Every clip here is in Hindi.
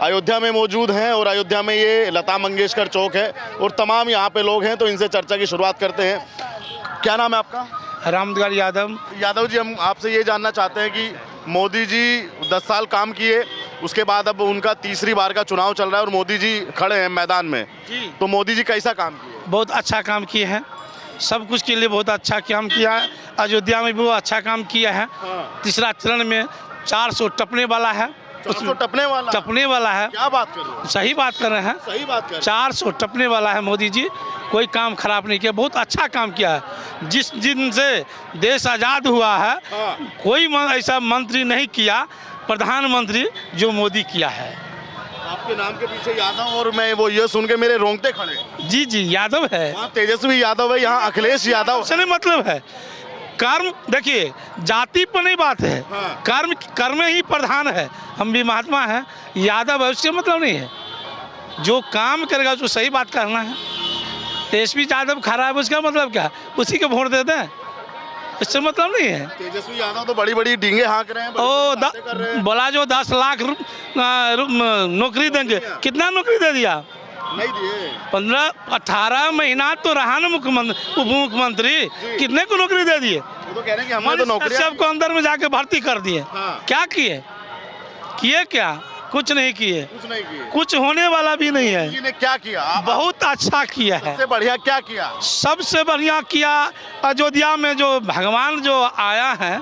अयोध्या में मौजूद हैं और अयोध्या में ये लता मंगेशकर चौक है और तमाम यहाँ पे लोग हैं, तो इनसे चर्चा की शुरुआत करते हैं। क्या नाम है आपका? रामदगार यादव। यादव जी, हम आपसे ये जानना चाहते हैं कि मोदी जी 10 साल काम किए, उसके बाद अब उनका तीसरी बार का चुनाव चल रहा है और मोदी जी खड़े हैं मैदान में जी। तो मोदी जी कैसा काम किए? बहुत अच्छा काम किए हैं, सब कुछ के लिए बहुत अच्छा काम किया है। अयोध्या में भी वो अच्छा काम किया है। तीसरा चरण में 400 टपने वाला है। 400 टपने वाला है। क्या बात कर रहे हैं? सही बात कर रहे हैं, सही बात कर रहे हैं। 400 टपने वाला है मोदी जी। कोई काम खराब नहीं किया, बहुत अच्छा काम किया है। जिस दिन से देश आज़ाद हुआ है कोई ऐसा मंत्री नहीं किया, प्रधानमंत्री जो मोदी किया है। आपके नाम के पीछे यादव और मैं वो ये सुन के मेरे रोंगटे खड़े। जी जी, यादव है। वहाँ तेजस्वी यादव है, यहाँ अखिलेश यादव। उससे नहीं मतलब है। कर्म देखिए, जाति पर नहीं बात है। कर्म ही प्रधान है। हम भी महात्मा हैं, यादव है, उससे मतलब नहीं है। जो काम करेगा उसको सही बात करना है। तेजस्वी यादव खराब है, उसका मतलब क्या? उसी को वोट दे दें, इससे मतलब नहीं है। तेजस्वी यादव तो बड़ी बड़ी डींगे हाँक रहे हैं, बोला जो 10 लाख नौकरी देंगे, कितना नौकरी दे दिया? नहीं दिए। 15-18 महीना तो रहा ना उप मुख्यमंत्री, कितने को नौकरी दे दिए? वो तो कह रहे हैं कि हमने तो नौकरी सबको अंदर में जाके भर्ती कर दिए। क्या किए? क्या? कुछ नहीं किए। कुछ होने वाला भी नहीं है। जी ने क्या किया? बहुत अच्छा किया है। सबसे बढ़िया क्या किया? सबसे बढ़िया किया, अयोध्या में जो भगवान जो आया है,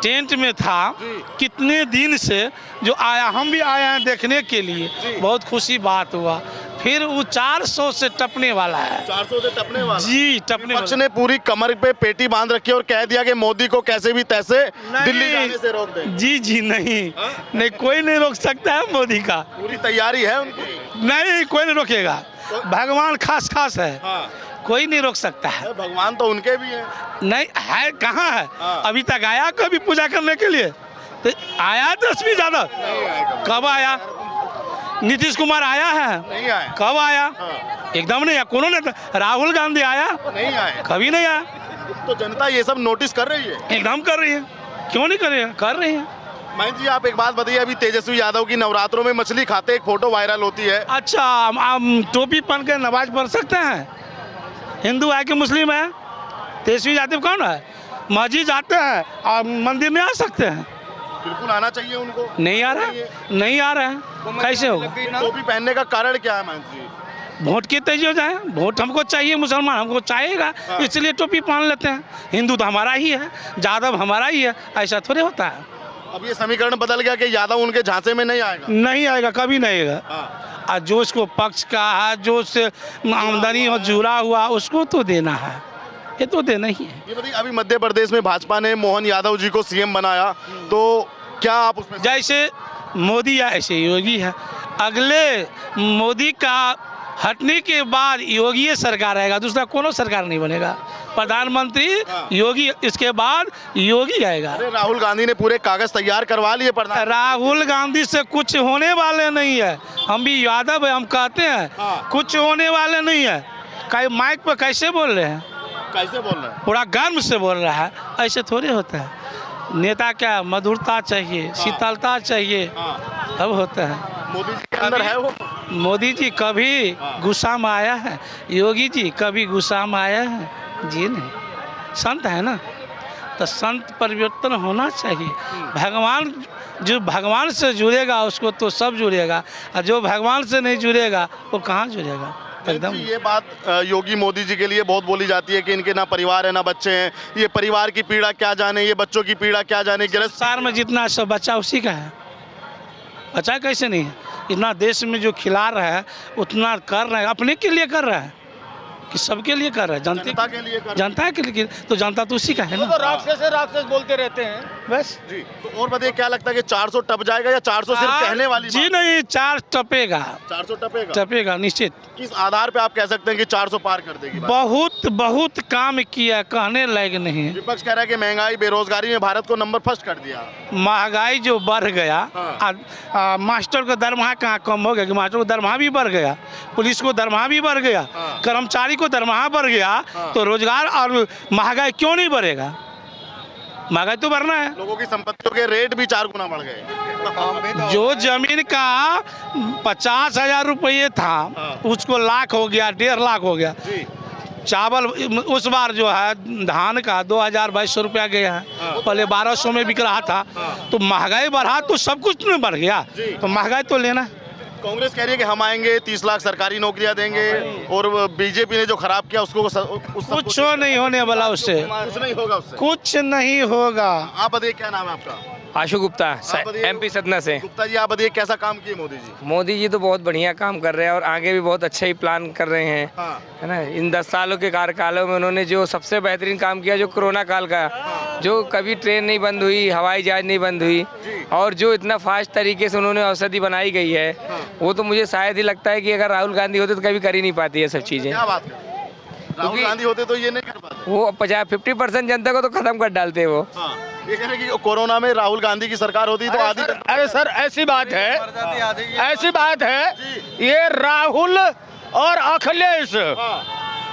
टेंट में था कितने दिन से जो आया, हम भी आए हैं देखने के लिए, बहुत खुशी बात हुआ। फिर वो 400 से टपने वाला है। 400 से टपने वाला? जी, टपने वाला। ने पूरी कमर पे पेटी बांध रखी और कह दिया कि मोदी को कैसे भी तैसे दिल्ली जाने से रोक दें। जी नहीं, कोई नहीं रोक सकता है मोदी का। पूरी तैयारी है उनकी? नहीं, कोई नहीं रोकेगा। भगवान खास है। कोई नहीं रोक सकता है। भगवान तो उनके भी है। नहीं है, कहाँ है? अभी तक आया कभी पूजा करने के लिए? तो आया तेजस्वी यादव? कब आया? नीतीश कुमार आया है? नहीं आया। कब आया? एकदम नहीं आया। कौन नेता? राहुल गांधी आया? नहीं आया। कभी नहीं आया। तो जनता ये सब नोटिस कर रही है? एकदम कर रही है। क्यों नहीं कर रही है? कर रही है। महेंद्र जी, आप एक बात बताइए, अभी तेजस्वी यादव की नवरात्रों में मछली खाते एक फोटो वायरल होती है। अच्छा, हम टोपी पहन के नमाज पढ़ सकते हैं? हिंदू है कि मुस्लिम है? तेजस्वी यादव कौन है? मस्जिद जाते हैं और मंदिर में आ सकते हैं। बिल्कुल आना चाहिए उनको। नहीं आ रहा है, नहीं आ रहा है। कैसे होगा? टोपी पहनने का कारण क्या है महेंद्र जी? वोट की तेजी हो जाए। वोट हमको चाहिए, मुसलमान हमको चाहिएगा, इसलिए टोपी पहन लेते हैं। हिंदू तो हमारा ही है, यादव हमारा ही है, ऐसा थोड़े होता है। अब ये समीकरण बदल गया कि यादव उनके झांसे में नहीं आएगा? नहीं आएगा, कभी नहीं आएगा। और जो उसको पक्ष का है, जो उससे आमदनी हो जुड़ा हुआ, उसको तो देना है, ये तो देना ही है। ये बताइए, अभी मध्य प्रदेश में भाजपा ने मोहन यादव जी को सीएम बनाया, तो क्या आप उसमें? जैसे मोदी है ऐसे योगी है। अगले मोदी का हटने के बाद योगी सरकार आएगा, दूसरा कोनो सरकार नहीं बनेगा। प्रधानमंत्री योगी, इसके बाद योगी आएगा। अरे राहुल गांधी ने पूरे कागज तैयार करवा लिए। राहुल गांधी से कुछ होने वाले नहीं है। हम भी यादव है, हम कहते हैं कुछ होने वाले नहीं है। कई माइक पर कैसे बोल रहे हैं? कैसे बोल रहे हैं? पूरा गर्म से बोल रहा है, ऐसे थोड़े होता है। नेता क्या, मधुरता चाहिए, शीतलता चाहिए, तब होता है। मोदी जी के अंदर है वो? मोदी जी कभी गुस्सा में आया है? योगी जी कभी गुस्सा में आया है? जी नहीं, संत है ना, तो संत परिवर्तन होना चाहिए। भगवान, जो भगवान से जुड़ेगा उसको तो सब जुड़ेगा, और जो भगवान से नहीं जुड़ेगा वो कहाँ जुड़ेगा? एकदम। ये बात योगी मोदी जी के लिए बहुत बोली जाती है कि इनके ना परिवार है ना बच्चे हैं, ये परिवार की पीड़ा क्या जाने, ये बच्चों की पीड़ा क्या जाने। संसार में जितना सब बच्चा उसी का है, बच्चा कैसे नहीं है? इतना देश में जो खिला रहा है उतना कर रहे हैं, अपने के लिए कर रहा है कि सबके लिए कर रहा है? जनता के लिए जनता के लिए, तो जनता तो उसी का है ना। तो राक्षस बोलते रहते हैं बस जी। तो और बताइए, क्या लगता है कि 400 टप जाएगा या 400 सिर्फ कहने वाली जी? नहीं, 4 टपेगा। 400 टपेगा निश्चित। किस आधार पे आप कह सकते हैं कि 400 पार कर देगी? बहुत काम किया, कहने लायक नहीं है। विपक्ष कह रहा है कि महंगाई बेरोजगारी में भारत को नंबर फर्स्ट कर दिया। महंगाई जो बढ़ गया, मास्टर का दरमाहा कहाँ कम हो गया? कि मास्टर को दरमाहा भी बढ़ गया, पुलिस को दरमाहा भी बढ़ गया, कर्मचारी को दरमाहा बढ़ गया, तो रोजगार और महंगाई क्यों नहीं बढ़ेगा? महंगाई तो बढ़ना है। लोगों की संपत्तियों के रेट भी 4 गुना बढ़ गए। जो जमीन का 50,000 रुपये था उसको लाख हो गया, 1.5 लाख हो गया। जी चावल उस बार जो है धान का 2,200 रुपया गया है, पहले 1200 में बिक रहा था। तो महंगाई बढ़ा तो सब कुछ नहीं बढ़ गया, तो महंगाई तो लेना। कांग्रेस कह रही है कि हम आएंगे 30 लाख सरकारी नौकरियां देंगे, और बीजेपी ने जो खराब किया उसको कुछ नहीं होने वाला उससे, कुछ नहीं होगा उससे। कुछ नहीं होगा। आप बताइए क्या नाम है आपका? आशु गुप्ता, आप बताइए। MP सतना से। गुप्ता जी आप बताइए कैसा काम किए मोदी जी? मोदी जी तो बहुत बढ़िया काम कर रहे हैं और आगे भी बहुत अच्छा ही प्लान कर रहे हैं, हाँ। है ना। इन 10 सालों के कार्यकालों में उन्होंने जो सबसे बेहतरीन काम किया, जो कोरोना काल का, जो कभी ट्रेन नहीं बंद हुई, हवाई जहाज नहीं बंद हुई, और जो इतना फास्ट तरीके से उन्होंने औषधि बनाई गई है, वो तो मुझे शायद ही लगता है कि अगर राहुल गांधी होते तो कभी कर ही नहीं पाती है सब चीज़ें। क्या बात है, राहुल गांधी होते तो ये नहीं कर पाते। वो 50-50% जनता को तो खत्म कर डालते वो। हाँ। ये कह रहे हैं कि कोरोना में राहुल गांधी की सरकार होती तो आधी। अरे सर ऐसी बात है, ये राहुल और अखिलेश,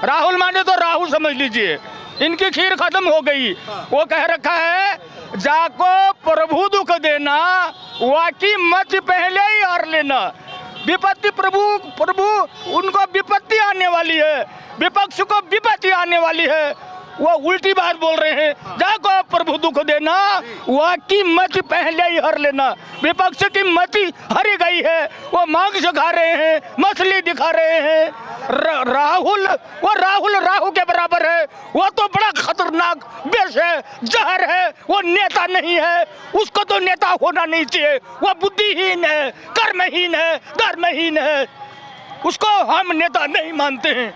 राहुल माने तो राहुल समझ लीजिए, इनकी खीर खत्म हो गई। वो कह रखा है जाको प्रभु दुख देना, वाकी मत पहले ही हार लेना। विपत्ति प्रभु उनको विपत्ति आने वाली है, विपक्ष को विपत्ति आने वाली है। वो उल्टी बात बोल रहे हैं, जाको प्रभु दुख देना, वाकी मत पहले ही हर लेना। विपक्ष की मति हरी गई है, वो मांग सिखा रहे हैं, मछली दिखा रहे हैं। राहुल राहु के बराबर है, वो तो बड़ा खतरनाक विष है, जहर है, वो नेता नहीं है, उसको तो नेता होना नहीं चाहिए। वो बुद्धिहीन है, कर्महीन है, धर्महीन है, उसको हम नेता नहीं मानते हैं।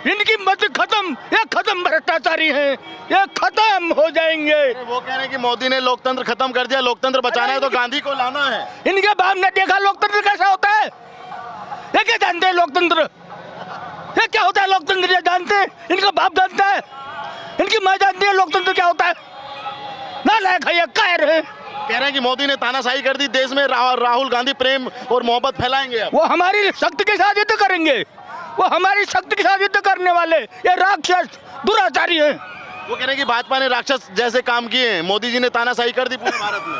इनकी मत खत्म, ये खत्म भ्रष्टाचारी हैं, ये खत्म हो जाएंगे। वो कह रहे हैं कि मोदी ने लोकतंत्र खत्म कर दिया, लोकतंत्र बचाना है तो गांधी को लाना है। इनके बाप ने देखा लोकतंत्र कैसा होता है? ये क्या जानते हैं लोकतंत्र? ये क्या होता है लोकतंत्र? ये जानते हैं? इनका बाप जानता है? इनकी माँ जानती है लोकतंत्र क्या होता है? नालायक है, ये कायर है। कह रहे हैं कि मोदी ने तानाशाही कर दी देश में, राहुल गांधी प्रेम और मोहब्बत फैलाएंगे अब। वो हमारी शक्ति के साथ युद्ध करेंगे, वो हमारी शक्ति के साथ युद्ध करने वाले ये राक्षस दुराचारी हैं। वो कह रहे हैं कि भाजपा ने राक्षस जैसे काम किए हैं, मोदी जी ने तानाशाही कर दी पूरे भारत में,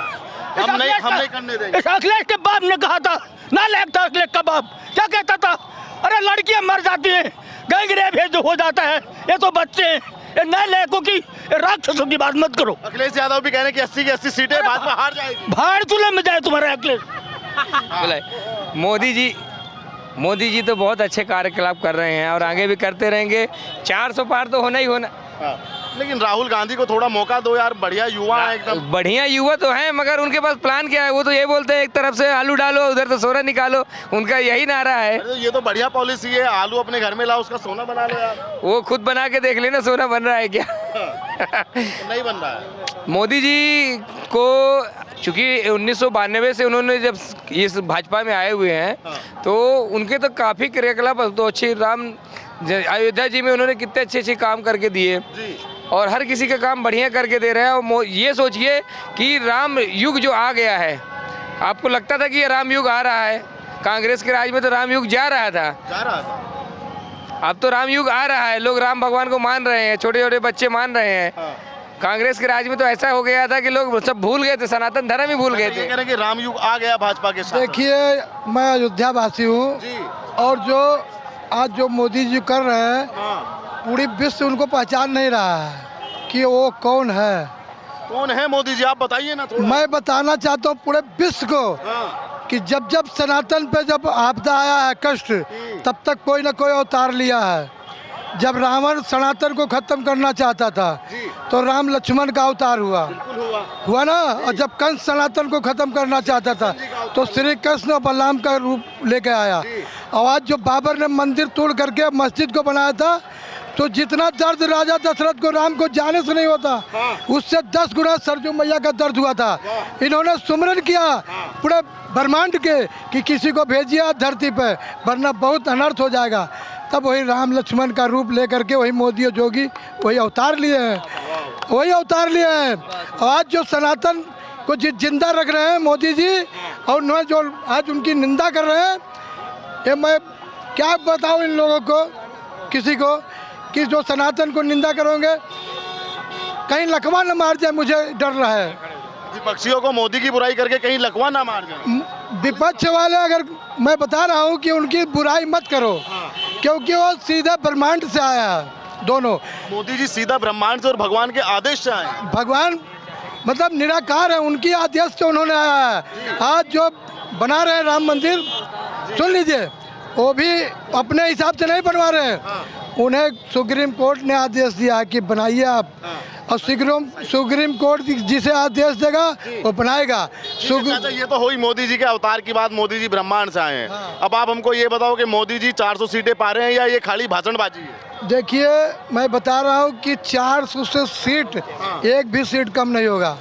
हम नहीं करने देंगे। इस अखिलेश के बाप ने कहा था, नालायक था अखिलेश का बाप, क्या कहता था? अरे लड़कियां मर जाती हैं, गैंग रेप हो जाता है, ये तो बच्चे हैं, ये नालायकों की, राक्षसों की बात मत करो। अखिलेश यादव भी कह रहे हैं कि 80 की 80 सीटें भाजपा हार जाएगी। भाड़ चूल्हे में जाए तुम्हारे अखिलेश। मोदी जी तो बहुत अच्छे कार्यकलाप कर रहे हैं और आगे भी करते रहेंगे। 400 पार तो होना ही होना। लेकिन राहुल गांधी को थोड़ा मौका दो यार, बढ़िया युवा है एकदम। बढ़िया युवा तो हैं, मगर उनके पास प्लान क्या है? वो तो ये बोलते हैं एक तरफ से आलू डालो, उधर से सोना निकालो, उनका यही नारा है। ये तो बढ़िया पॉलिसी है, आलू अपने घर में लाओ, उसका सोना बना लो यार। वो खुद बना के देख लेना सोना बन रहा है क्या? नहीं बन रहा है। मोदी जी को चूँकि 1992 से उन्होंने जब इस भाजपा में आए हुए हैं, तो उनके तो काफ़ी क्रियाकलाप तो अच्छे, अयोध्या जी में उन्होंने कितने अच्छे काम करके दिए और हर किसी का काम बढ़िया करके दे रहे हैं। और ये सोचिए कि राम युग जो आ गया है, आपको लगता था कि ये राम युग आ रहा है, कांग्रेस के राज में तो राम युग जा रहा था, अब तो राम युग आ रहा है, लोग राम भगवान को मान रहे हैं, छोटे छोटे बच्चे मान रहे हैं। कांग्रेस के राज में तो ऐसा हो गया था कि लोग सब भूल गए थे, सनातन धर्म ही भूल गए थे। कह रहे हैं कि राम युग आ गया भाजपा के साथ। देखिए, मैं अयोध्या वासी हूँ और जो आज जो मोदी जी कर रहे हैं, पूरी विश्व उनको पहचान नहीं रहा है कि वो कौन है। कौन है मोदी जी, आप बताइए ना थोड़ा। मैं बताना चाहता हूँ पूरे विश्व को कि जब जब सनातन पे जब आपदा आया है, कष्ट, तब तक कोई ना कोई अवतार लिया है। जब रावण सनातन को खत्म करना चाहता था तो राम लक्ष्मण का अवतार हुआ ना, और जब कंस सनातन को खत्म करना चाहता था तो श्री कृष्ण बलराम का रूप लेके आया। और आज जो बाबर ने मंदिर तोड़ करके मस्जिद को बनाया था, तो जितना दर्द राजा दशरथ को राम को जाने से नहीं होता, उससे 10 गुना सरजू मैया का दर्द हुआ था। इन्होंने सुमरन किया पूरे ब्रह्मांड के कि किसी को भेजिए धरती पे, वरना बहुत अनर्थ हो जाएगा। तब वही राम लक्ष्मण का रूप लेकर के वही मोदी और जोगी वही अवतार लिए हैं। और आज जो सनातन को जिंदा रख रहे हैं मोदी जी, और उन्होंने जो आज उनकी निंदा कर रहे हैं, ये मैं क्या बताऊं इन लोगों को, किसी को, कि जो सनातन को निंदा करोगे कहीं लकवा न मार जाए, मुझे डर रहा है। विपक्षियों को मोदी की बुराई करके कहीं लकवा ना मार जाए। विपक्ष वाले, अगर मैं बता रहा हूँ कि उनकी बुराई मत करो, क्योंकि वो सीधा ब्रह्मांड से आया है दोनों। मोदी जी सीधा ब्रह्मांड से और भगवान के आदेश से आए हैं। भगवान मतलब निराकार है, उनकी आदेश से उन्होंने आया है। आज जो बना रहे हैं राम मंदिर, सुन लीजिए, वो भी अपने हिसाब से नहीं बनवा रहे हैं, उन्हें सुप्रीम कोर्ट ने आदेश दिया है कि बनाइए आप, और सुप्रीम कोर्ट जिसे आदेश देगा वो बनाएगा। चाचा, ये तो हुई मोदी जी के अवतार की बात, मोदी जी ब्रह्मांड से आए हैं। अब आप हमको ये बताओ कि मोदी जी 400 सीटें पा रहे हैं या ये खाली भाषणबाजी है? देखिए, मैं बता रहा हूँ कि 400 से सीट एक भी सीट कम नहीं होगा,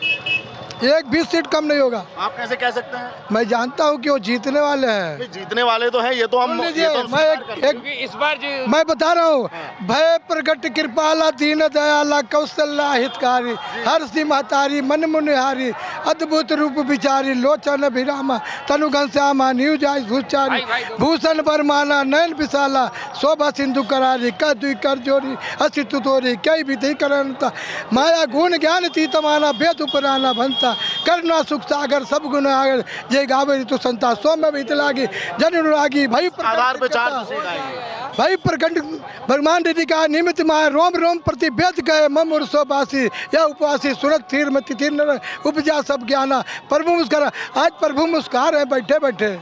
एक भी सीट कम नहीं होगा। आप कैसे कह सकते हैं? मैं जानता हूँ कि वो जीतने वाले हैं। जीतने वाले तो हैं, ये तो हम इस बार मैं बता रहा हूँ, भय प्रगट कृपाला दीन दयाला कौशल्या हितकारी, हर सी महतारी मन मुनिहारी, अद्भुत रूप विचारी, लोचन अभिरामा तनु घनश्यामा, न्यू जाय भूचारी, भूषण बरमाना नयन विशाला, शोभा सिंधु करारी, कर दुई कर जोरी असी तुतोरी, कई विधि करनता, माया गुण ज्ञान तीतमाना, वेद उपराना भंता, करना सुख सागर सब गुण आगर, जय गावे ऋतु संता, सोम बीत लागी जन अनुरागी, भाई आधार पे 400 सीट आएंगी। भाई प्रकट भगवान दीदी का निमित्त माय, रोम रोम प्रति वेद गए मम उर्सोपासी, या उपवासी सुरत थीर में तिथिर नर उपजा सब ज्ञाना, प्रभु मुस्कुरा। आज प्रभु मुस्कुरा रहे बैठे बैठे,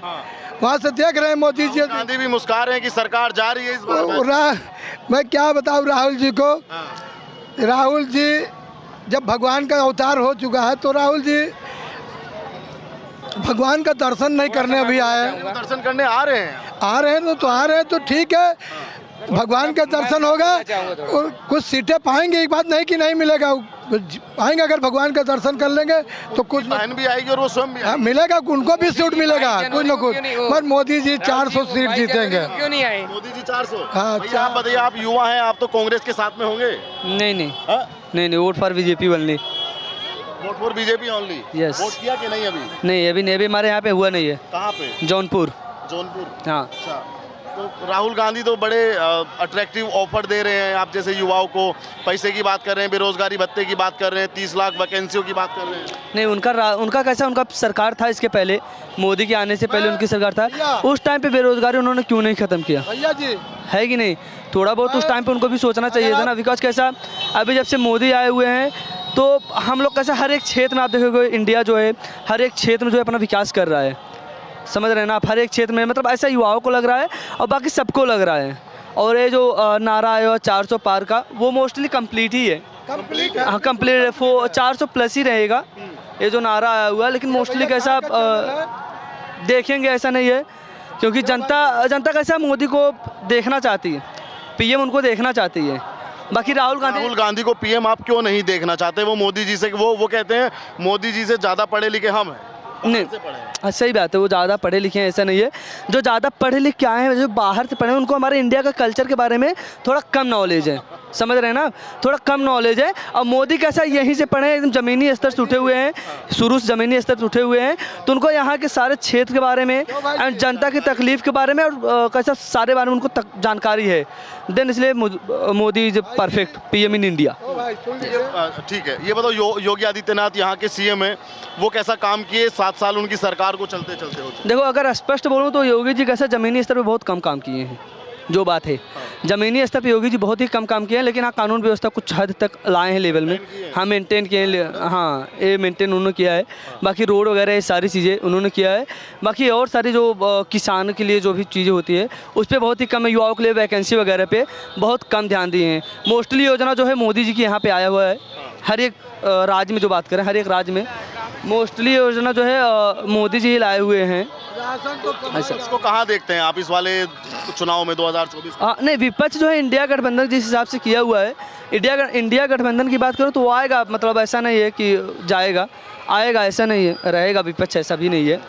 वहाँ से देख रहे हैं मोदी जी। गांधी भी मुस्कुरा रहे हैं कि सरकार जा रही है इस बार। मैं क्या बताऊँ राहुल जी को, राहुल जी जब भगवान का अवतार हो चुका है तो राहुल जी भगवान का दर्शन नहीं करने अभी आए हैं। दर्शन करने आ रहे हैं तो आ रहे हैं तो ठीक है, भगवान का दर्शन होगा और कुछ सीटें पाएंगे, एक बात नहीं कि नहीं मिलेगा, पाएंगे। अगर भगवान का दर्शन कर लेंगे तो कुछ बहन भी आएगी और वो स्वयं भी मिलेगा, उनको भी सीट मिलेगा कुछ न कुछ। पर मोदी जी 400 सीट जीतेंगे। क्यों नहीं आए मोदी जी 400? हाँ, आप बताइए, आप युवा हैं, आप तो कांग्रेस के साथ में होंगे? नहीं, vote for BJP only. Vote for BJP only? Yes. Vote किया कि नहीं अभी? नहीं, अभी नहीं, अभी हमारे यहाँ पे हुआ नहीं है। कहाँ पे? जौनपुर। हाँ। अच्छा, तो राहुल गांधी तो बड़े अट्रैक्टिव ऑफर दे रहे हैं आप जैसे युवाओं को, पैसे की बात कर रहे हैं, बेरोजगारी भत्ते की बात कर रहे हैं, 30 लाख वैकेंसियों की बात कर रहे हैं। नहीं, उनका कैसा, उनका सरकार था इसके पहले, मोदी के आने से पहले उनकी सरकार था, उस टाइम पे बेरोजगारी उन्होंने क्यों नहीं खत्म किया? भैया जी है कि नहीं? थोड़ा बहुत उस टाइम पे उनको भी सोचना चाहिए था ना, बिकॉज कैसा अभी जब से मोदी आए हुए हैं तो हम लोग कैसा हर एक क्षेत्र में आप देखोगे, इंडिया जो है हर एक क्षेत्र में जो है अपना विकास कर रहा है, समझ रहे हैं ना आप? हर एक क्षेत्र में, मतलब ऐसा युवाओं को लग रहा है और बाकी सबको लग रहा है। और ये जो नारा है 400 पार का, वो मोस्टली कंप्लीट ही है। हाँ, कंप्लीट है, 400 प्लस ही रहेगा ये जो नारा आया हुआ है। लेकिन मोस्टली कैसा देखेंगे ऐसा नहीं है, क्योंकि जनता कैसा मोदी को देखना चाहती है, पीएम उनको देखना चाहती है। बाकी राहुल गांधी को पीएम आप क्यों नहीं देखना चाहते? वो मोदी जी से, वो कहते हैं मोदी जी से ज़्यादा पढ़े लिखे हम हैं। नहीं, हाँ सही बात है, वो ज़्यादा पढ़े लिखे हैं ऐसा नहीं है। जो ज़्यादा पढ़े लिखे क्या हैं, जो बाहर से पढ़े हैं, उनको हमारे इंडिया का कल्चर के बारे में थोड़ा कम नॉलेज है, समझ रहे हैं ना? थोड़ा कम नॉलेज है। और मोदी कैसा यहीं से पढ़े, एकदम ज़मीनी स्तर से उठे हुए हैं, शुरू से ज़मीनी स्तर से उठे हुए हैं, तो उनको यहाँ के सारे क्षेत्र के बारे में एंड जनता की तकलीफ़ के बारे में और कैसा सारे बारे में उनको जानकारी है। देन इसलिए Modi is perfect PM in India. ठीक है, ये बताओ योगी आदित्यनाथ यहाँ के सीएम हैं, वो कैसा काम किए 7 साल उनकी सरकार को चलते चलते? देखो, अगर स्पष्ट बोलूँ तो योगी जी कैसा ज़मीनी स्तर पे बहुत कम काम किए हैं, जो बात है ज़मीनी स्तर पे योगी जी बहुत ही कम काम किए हैं। लेकिन हाँ, कानून व्यवस्था कुछ हद तक लाए हैं लेवल में, हाँ मेंटेन किए हैं, हाँ ये मेंटेन उन्होंने किया है। बाकी रोड वगैरह ये सारी चीज़ें उन्होंने किया है। बाकी और सारी जो किसान के लिए जो भी चीज़ें होती है उस पर बहुत ही कम है, युवाओं के लिए वैकेंसी वगैरह पे बहुत कम ध्यान दिए हैं। मोस्टली योजना जो है मोदी जी की यहाँ पे आया हुआ है, हर एक राज्य में जो बात करें, हर एक राज्य में मोस्टली योजना जो है मोदी जी ही लाए हुए हैं। इसको कहाँ देखते हैं आप इस वाले चुनाव में 2024? नहीं, विपक्ष जो है इंडिया गठबंधन जिस हिसाब से किया हुआ है, इंडिया गठबंधन की बात करूँ तो वो आएगा, मतलब ऐसा नहीं है कि जाएगा, आएगा ऐसा नहीं है, रहेगा विपक्ष ऐसा भी नहीं है।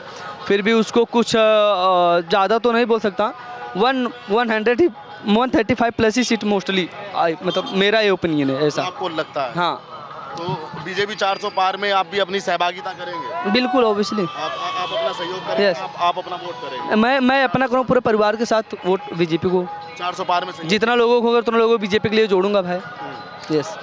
फिर भी उसको कुछ ज़्यादा तो नहीं बोल सकता, 135 प्लस ही सीट मोस्टली, मतलब मेरा ये ओपिनियन है ऐसा। आपको लगता है? हाँ। तो बीजेपी 400 पार में आप भी अपनी सहभागिता करेंगे? बिल्कुल, ऑब्वियसली। आप अपना सहयोग करेंगे? यस। आप अपना वोट करेंगे? मैं अपना करूँ पूरे परिवार के साथ वोट बीजेपी को, 400 पार में जितना लोगों को होगा उतना लोगों को बीजेपी के लिए जोड़ूंगा भाई। यस।